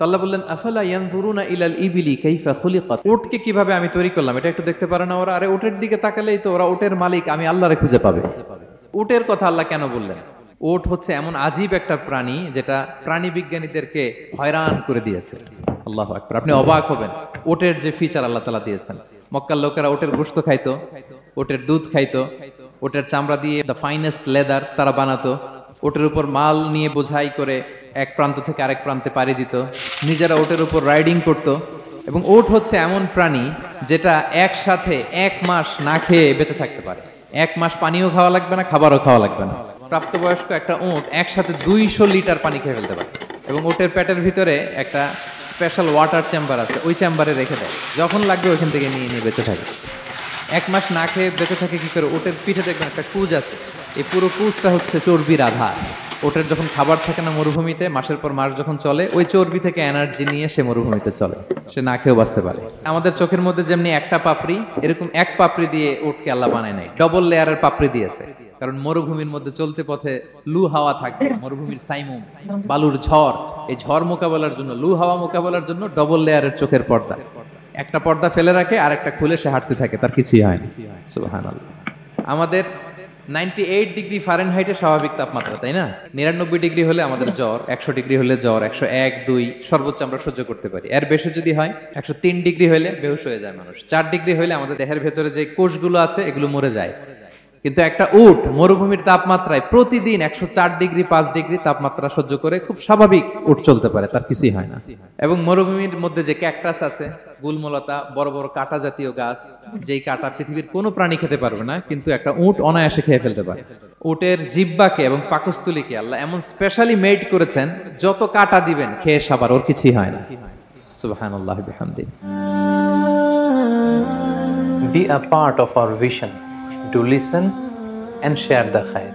আল্লাহ বললেন আফালা ইয়ানজুরুনা ইলাল ইবিলি কাইফা খুলিকাত, উটকে কিভাবে আমি তৈরি করলাম এটা একটু দেখতে পারে না ওরা? আরে উটের দিকে তাকালেই তো ওরা উটের মালিক আমি আল্লাহরে খুঁজে পাবে। উটের কথা আল্লাহ কেন বললেন? উট হচ্ছে এমন আজীব একটা প্রাণী যেটা প্রাণী বিজ্ঞানীদেরকে হয়রান করে দিয়েছে। আল্লাহু আকবার, আপনি অবাক হবেন উটের যে ফিচার আল্লাহ তাআলা দিয়েছেন। মক্কার লোকেরা উটের গোশত খাইতো, উটের দুধ খাইতো, উটের চামড়া দিয়ে দ্য ফাইনেস্ট লেদার তারা বানাতো, উটের উপর মাল নিয়ে বোঝাই করে এক প্রান্ত থেকে আরেক প্রান্তে পাড়ি দিত, নিজেরা উটের উপর রাইডিং করত। এবং উট হচ্ছে এমন প্রাণী যেটা একসাথে 1 মাস না খেয়ে বেঁচে থাকতে পারে। 1 মাস পানিও খাওয়া লাগবে না, খাবারও খাওয়া লাগবে না। প্রাপ্তবয়স্ক একটা উট একসাথে 200 লিটার পানি খেয়ে ফেলতে পারে। এবং উটের পেটের ভিতরে একটা স্পেশাল ওয়াটার চেম্বার আছে, ওই চেম্বারে রেখে দেয়, যখন লাগবে ওইখান থেকে নিয়ে নিয়ে বেঁচে থাকে। 1 মাস না খেয়ে বেঁচে থাকে কি করে? ওটের পিঠে দেখবেন একটা কুজ আছে, এই পুরো কুজটা হচ্ছে চর্বির আধার। ওটের যখন খাবার থাকে না মরুভূমিতে, মাসের পর মাস যখন চলে, ওই চর্বি থেকে এনার্জি নিয়ে সে মরুভূমিতে চলে, সে না খেয়েও বাঁচতে পারে। আমাদের চোখের মধ্যে যেমনি একটা পাপড়ি, এরকম এক পাপড়ি দিয়ে উটকে আল্লাহ বানায় নাই, ডবল লেয়ারের পাপড়ি দিয়েছে। কারণ মরুভূমির মধ্যে চলতে পথে লু হাওয়া থাকবে, মরুভূমির সাইমুম, বালুর ঝড়, এই ঝড় মোকাবেলার জন্য, লু হাওয়া মোকাবেলার জন্য ডবল লেয়ারের চোখের পর্দা। একটা পর্দা ফেলে রাখে আর একটা খুলে সে হাঁটতে থাকে, তার কিছুই হয় না। সুবহানাল্লাহ। আমাদের 98 ডিগ্রি ফারেনহাইটে স্বাভাবিক তাপমাত্রা, তাই না? 99 ডিগ্রি হলে আমাদের জ্বর, 100 ডিগ্রি হলে জ্বর, 101, 2 সর্বোচ্চ আমরা সহ্য করতে পারি। এর বেশি যদি হয় 103 ডিগ্রি হলে বেহুশ হয়ে যায় মানুষ। 4 ডিগ্রি হলে আমাদের দেহের ভেতরে যে কোষগুলো আছে এগুলো মরে যায়। কিন্তু একটা উট মরুভূমির তাপমাত্রায় প্রতিদিন 104 ডিগ্রি 5 ডিগ্রি তাপমাত্রা সহ্য করে খুব স্বাভাবিক উট চলতে পারে, তার কিছুই হয় না। এবং মরুভূমির মধ্যে যে ক্যাকটাস আছে, গুলমলতা, বড় বড় কাঁটা জাতীয় গাছ, যেই কাঁটা পৃথিবীর কোনো প্রাণী খেতে পারবে না, কিন্তু একটা উট অনায়াসে খেয়ে ফেলতে পারে। উটের জিহ্বাকে এবং পাকস্থলীকে আল্লাহ এমন স্পেশালি মেড করেছেন, যত কাঁটা দিবেন খেয়ে সাবার, ওর কিছুই হয় না। সুবহানাল্লাহি বিহামদিহি। Be a part of our vision to listen and share the khair.